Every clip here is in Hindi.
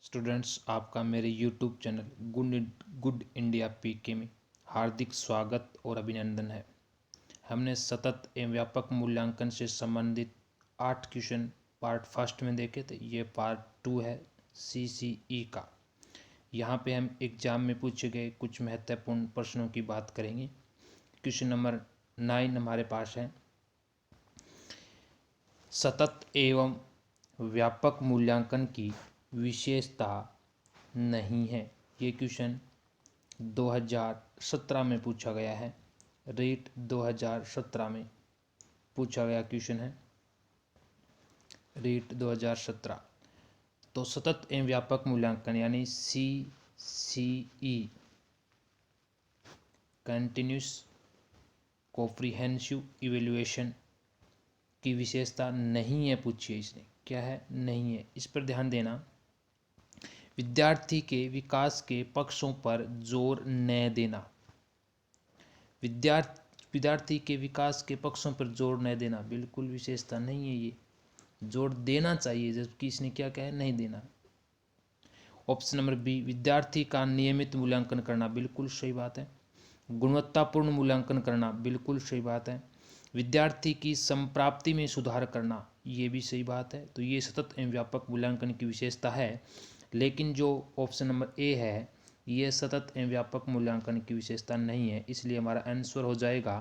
स्टूडेंट्स, आपका मेरे यूट्यूब चैनल गुड इंडिया पीके में हार्दिक स्वागत और अभिनंदन है। हमने सतत एवं व्यापक मूल्यांकन से संबंधित 8 क्वेश्चन पार्ट फर्स्ट में देखे थे। ये पार्ट 2 है CCE का। यहाँ पे हम एग्जाम में पूछे गए कुछ महत्वपूर्ण प्रश्नों की बात करेंगे। क्वेश्चन नंबर 9 हमारे पास है, सतत एवं व्यापक मूल्यांकन की विशेषता नहीं है। ये क्वेश्चन 2017 में पूछा गया है। रीट 2017 में पूछा गया क्वेश्चन है, रीट 2017। तो सतत एवं व्यापक मूल्यांकन यानी CCE कंटिन्यूस कॉम्प्रिहेंसिव इवेल्युएशन की विशेषता नहीं है पूछी है इसने। क्या है? नहीं है। इस पर ध्यान देना। विद्यार्थी के विकास के पक्षों पर जोर न देना। विद्यार्थी के विकास के पक्षों पर जोर न देना बिल्कुल विशेषता नहीं है। ये जोर देना चाहिए, जबकि इसने क्या कहा है? नहीं देना। ऑप्शन नंबर बी, विद्यार्थी का नियमित मूल्यांकन करना, बिल्कुल सही बात है। गुणवत्तापूर्ण मूल्यांकन करना, बिल्कुल सही बात है। विद्यार्थी की संप्राप्ति में सुधार करना, ये भी सही बात है। तो ये सतत एवं व्यापक मूल्यांकन की विशेषता है। लेकिन जो ऑप्शन नंबर ए है, ये सतत एवं व्यापक मूल्यांकन की विशेषता नहीं है, इसलिए हमारा आंसर हो जाएगा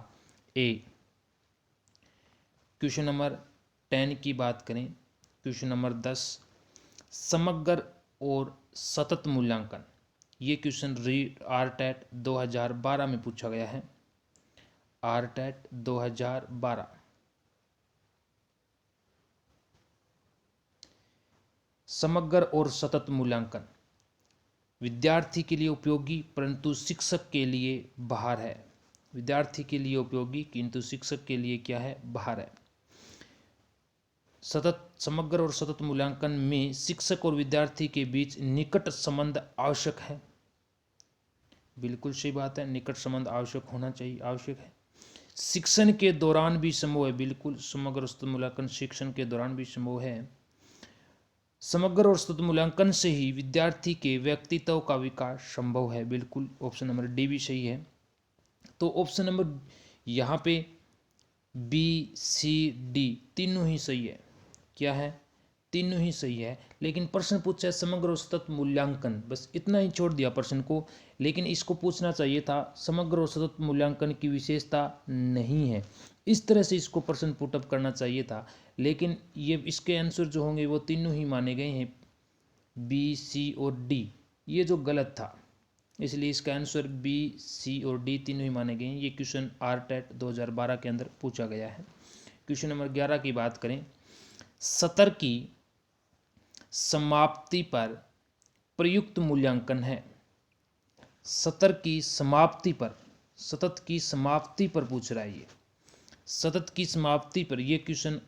ए। क्वेश्चन नंबर 10 की बात करें, क्वेश्चन नंबर 10, समग्र और सतत मूल्यांकन। ये क्वेश्चन RTET 2012 में पूछा गया है। RTET 2012। समग्र और सतत मूल्यांकन विद्यार्थी के लिए उपयोगी परंतु शिक्षक के लिए बाहर है। विद्यार्थी के लिए उपयोगी किंतु शिक्षक के लिए क्या है? बाहर है। समग्र और सतत मूल्यांकन में शिक्षक और विद्यार्थी के बीच निकट संबंध आवश्यक है। बिल्कुल सही बात है, निकट संबंध आवश्यक होना चाहिए, आवश्यक है। शिक्षण के दौरान भी संभव है, बिल्कुल। समग्र और सतत मूल्यांकन शिक्षण के दौरान भी संभव है। समग्र और सतत मूल्यांकन से ही विद्यार्थी के व्यक्तित्व का विकास संभव है, बिल्कुल। ऑप्शन नंबर डी भी सही है। तो ऑप्शन नंबर यहाँ पे BCD तीनों ही सही है। क्या है? तीनों ही सही है। लेकिन प्रश्न पूछा है समग्र और सतत मूल्यांकन, बस इतना ही छोड़ दिया प्रश्न को। लेकिन इसको पूछना चाहिए था समग्र और सतत मूल्यांकन की विशेषता नहीं है, इस तरह से इसको प्रश्न पुटअप करना चाहिए था। लेकिन ये इसके आंसर जो होंगे वो तीनों ही माने गए हैं, B, C और D। ये जो गलत था, इसलिए इसका आंसर B, C और D तीनों ही माने गए हैं। ये क्वेश्चन RTET 2012 के अंदर पूछा गया है। क्वेश्चन नंबर 11 की बात करें, सत्र की समाप्ति पर प्रयुक्त मूल्यांकन है। सत्र की समाप्ति पर, सतत की समाप्ति पर पूछ रहा है ये। सतत की समाप्ति पर ये क्वेश्चन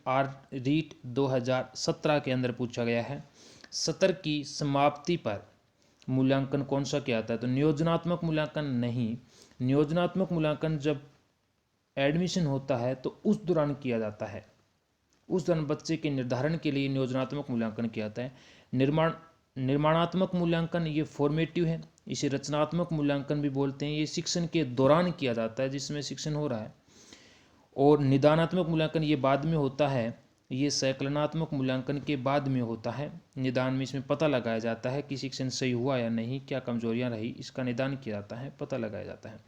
रीट 2017 के अंदर पूछा गया है। सत्र की समाप्ति पर मूल्यांकन कौन सा क्या आता है? तो नियोजनात्मक मूल्यांकन नहीं। नियोजनात्मक मूल्यांकन जब एडमिशन होता है तो उस दौरान किया जाता है। उस दौरान बच्चे के निर्धारण के लिए नियोजनात्मक मूल्यांकन किया जाता है। निर्माणात्मक मूल्यांकन ये फॉर्मेटिव है, इसे रचनात्मक मूल्यांकन भी बोलते हैं। ये शिक्षण के दौरान किया जाता है जिसमें शिक्षण हो रहा है। और निदानात्मक मूल्यांकन ये बाद में होता है, ये संकलनात्मक मूल्यांकन के बाद में होता है। निदान में इसमें पता लगाया जाता है कि शिक्षण सही हुआ या नहीं, क्या कमजोरियां रही, इसका निदान किया जाता है, पता लगाया जाता है।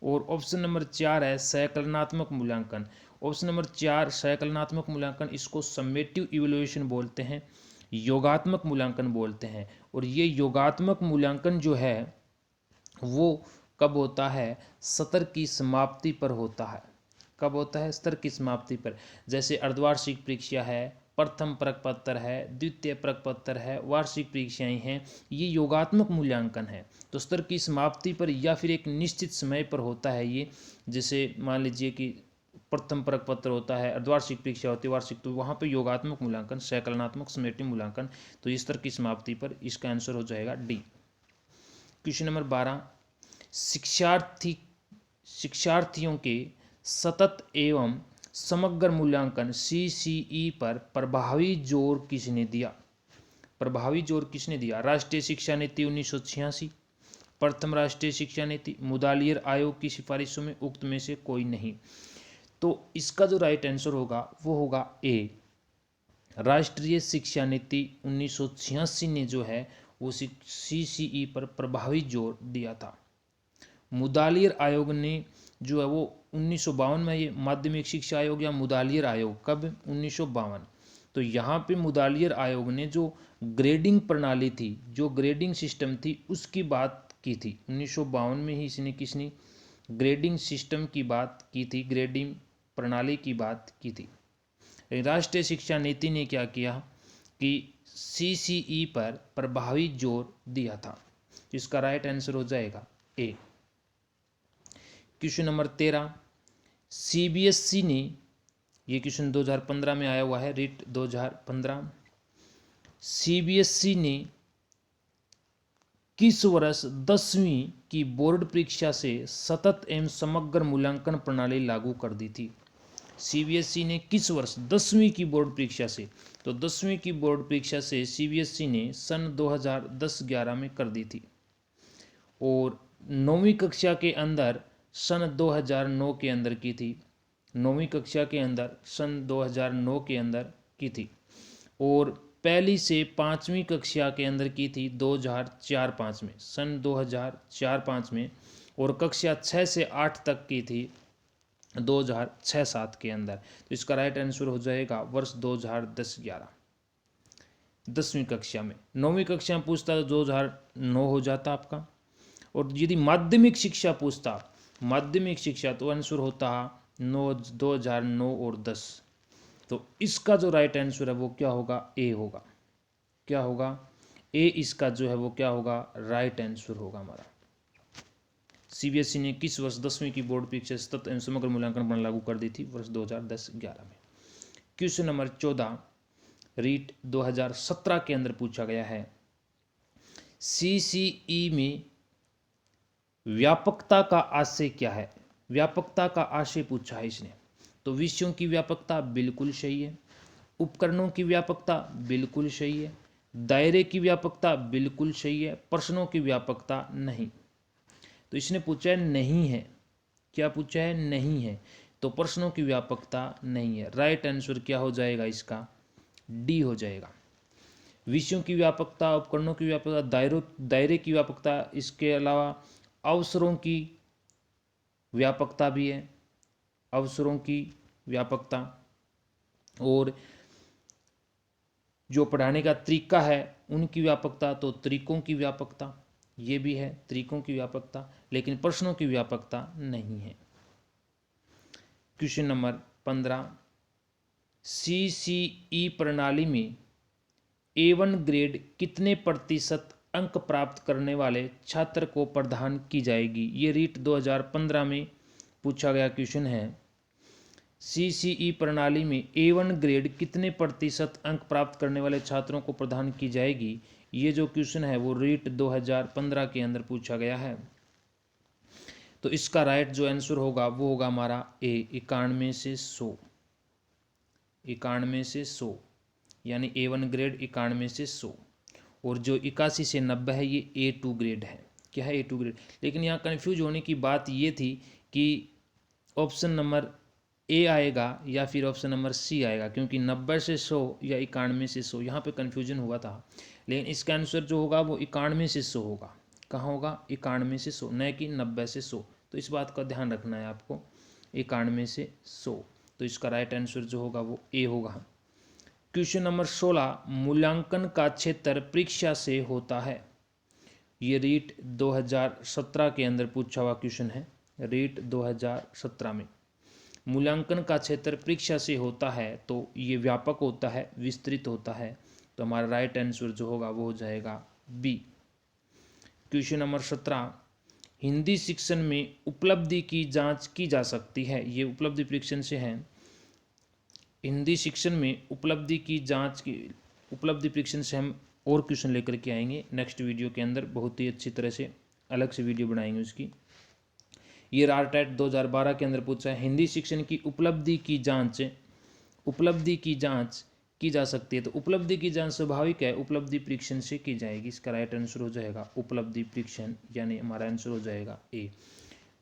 और ऑप्शन नंबर 4 है संकलनात्मक मूल्यांकन। ऑप्शन नंबर 4 संकलनात्मक मूल्यांकन, इसको समेटिव इवैल्यूएशन बोलते हैं, योगात्मक मूल्यांकन बोलते हैं। और ये योगात्मक मूल्यांकन जो है वो कब होता है? सत्र की समाप्ति पर होता है। कब होता है? सत्र की समाप्ति पर। जैसे अर्धवार्षिक परीक्षा है, प्रथम प्रपत्र है, द्वितीय प्रपत्र है, वार्षिक परीक्षाएं हैं, ये योगात्मक मूल्यांकन है। तो सत्र की समाप्ति पर या फिर एक निश्चित समय पर होता है ये। जैसे मान लीजिए कि प्रथम प्रपत्र होता है, अर्धवार्षिक परीक्षा होती है, वार्षिक, तो वहाँ पर योगात्मक मूल्यांकन, संकलनात्मक समेटिव मूल्यांकन। तो इस सत्र की समाप्ति पर इसका आंसर हो जाएगा डी। क्वेश्चन नंबर 12, शिक्षार्थियों के सतत एवं समग्र मूल्यांकन CCE पर प्रभावी जोर किसने दिया? प्रभावी जोर किसने दिया? राष्ट्रीय शिक्षा नीति 1986, प्रथम राष्ट्रीय शिक्षा नीति, मुदालियर आयोग की सिफारिशों में उक्त में से कोई नहीं। तो इसका जो राइट आंसर होगा वो होगा ए, राष्ट्रीय शिक्षा नीति 1986 ने जो है वो CCE पर प्रभावी जोर दिया था। मुदालियर आयोग ने जो है वो 1952 में, ये माध्यमिक शिक्षा आयोग या मुदालियर आयोग कब? 1952। तो यहाँ पे मुदालियर आयोग ने जो ग्रेडिंग प्रणाली थी, जो ग्रेडिंग सिस्टम थी, उसकी बात की थी 1952 में ही। इसने किसने ग्रेडिंग सिस्टम की बात की थी, ग्रेडिंग प्रणाली की बात की थी। राष्ट्रीय शिक्षा नीति ने क्या किया कि CCE पर प्रभावी जोर दिया था। इसका राइट आंसर हो जाएगा ए। क्वेश्चन नंबर 13, CBSE ने, ये क्वेश्चन 2015 में आया हुआ है, रीट 2015। CBSE ने किस वर्ष 10वीं की बोर्ड परीक्षा से सतत एवं समग्र मूल्यांकन प्रणाली लागू कर दी थी? CBSE ने किस वर्ष 10वीं की बोर्ड परीक्षा से, तो 10वीं की बोर्ड परीक्षा से CBSE ने सन 2010-11 में कर दी थी, और 9वीं कक्षा के अंदर सन 2009 के अंदर की थी। 9वीं कक्षा के अंदर सन 2009 के अंदर की थी, और पहली से 5वीं कक्षा के अंदर की थी 2004-05 में, सन 2004-05 में, और कक्षा 6 से 8 तक की थी 2006-07 के अंदर। तो इसका राइट आंसर हो जाएगा वर्ष 2010-11। 10वीं कक्षा में, 9वीं कक्षा में पूछता तो 2009 हो जाता आपका, और यदि माध्यमिक शिक्षा पूछता, माध्यमिक शिक्षा, तो आंसर होता 2009 और 10। तो इसका जो राइट आंसर है वो क्या होगा? ए होगा। क्या होगा? ए इसका जो है वो क्या होगा? राइट आंसर होगा हमारा। CBSE ने किस वर्ष 10वीं की बोर्ड परीक्षा सतत एवं समग्र मूल्यांकन प्रणाली लागू कर दी थी? वर्ष 2010-11 में। क्वेश्चन नंबर 14, रीट 2017 के अंदर पूछा गया है, CCE में व्यापकता का आशय क्या है? व्यापकता का आशय पूछा है इसने। तो विषयों की व्यापकता बिल्कुल सही है, उपकरणों की व्यापकता बिल्कुल सही है, दायरे की व्यापकता बिल्कुल सही है, प्रश्नों की व्यापकता नहीं। तो इसने पूछा है नहीं है। क्या पूछा है? नहीं है। तो प्रश्नों की व्यापकता नहीं है। राइट आंसर क्या हो जाएगा इसका? डी हो जाएगा। विषयों की व्यापकता, उपकरणों की व्यापकता, दायरे की व्यापकता, इसके अलावा अवसरों की व्यापकता भी है, अवसरों की व्यापकता, और जो पढ़ाने का तरीका है उनकी व्यापकता, तो तरीकों की व्यापकता ये भी है, तरीकों की व्यापकता, लेकिन प्रश्नों की व्यापकता नहीं है। क्वेश्चन नंबर 15, CCE प्रणाली में A1 ग्रेड कितने प्रतिशत अंक प्राप्त करने वाले छात्र को प्रदान की जाएगी? ये रीट 2015 में पूछा गया क्वेश्चन है। CCE प्रणाली में A1 ग्रेड कितने प्रतिशत अंक प्राप्त करने वाले छात्रों को प्रदान की जाएगी? ये जो क्वेश्चन है वो रीट 2015 के अंदर पूछा गया है। तो इसका राइट जो आंसर होगा वो होगा हमारा ए, 91 से 100। 91 से 100 यानी A1 ग्रेड 91 से 100, और जो 81 से 90 है ये A2 ग्रेड है। क्या है? A2 grade. लेकिन यहाँ कन्फ्यूज होने की बात ये थी कि ऑप्शन नंबर ए आएगा या फिर ऑप्शन नंबर सी आएगा, क्योंकि 90 से 100 या 91 से 100 यहाँ पे कन्फ्यूजन हुआ था। लेकिन इसका आंसर जो होगा वो 91 से 100 होगा। कहाँ होगा? 91 से 100, न कि 90 से 100। तो इस बात का ध्यान रखना है आपको, 91 से 100। तो इसका राइट आंसर जो होगा वो ए होगा। क्वेश्चन नंबर 16, मूल्यांकन का क्षेत्र परीक्षा से होता है। ये रीट 2017 के अंदर पूछा हुआ क्वेश्चन है। रीट 2017 में मूल्यांकन का क्षेत्र परीक्षा से होता है, तो ये व्यापक होता है, विस्तृत होता है। तो हमारा राइट आंसर जो होगा वो हो जाएगा बी। क्वेश्चन नंबर 17, हिंदी शिक्षण में उपलब्धि की जांच की जा सकती है। ये उपलब्धि परीक्षण से है। हिंदी शिक्षण में उपलब्धि की जांच की, उपलब्धि परीक्षण से हम और क्वेश्चन लेकर के आएंगे नेक्स्ट वीडियो के अंदर, बहुत ही अच्छी तरह से अलग से वीडियो बनाएंगे उसकी। ये रारटेट 2012 के अंदर पूछा है, हिंदी शिक्षण की उपलब्धि की जांच की जा सकती है, तो उपलब्धि की जांच स्वाभाविक है, उपलब्धि परीक्षण से की जाएगी। इसका राइट आंसर हो जाएगा उपलब्धि परीक्षण, यानी हमारा आंसर हो जाएगा ए।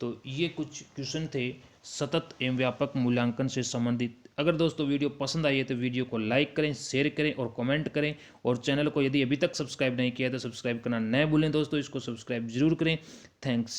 तो ये कुछ क्वेश्चन थे सतत एवं व्यापक मूल्यांकन से संबंधित। अगर दोस्तों वीडियो पसंद आई है तो वीडियो को लाइक करें, शेयर करें और कमेंट करें, और चैनल को यदि अभी तक सब्सक्राइब नहीं किया तो सब्सक्राइब करना न भूलें दोस्तों, इसको सब्सक्राइब जरूर करें। थैंक्स।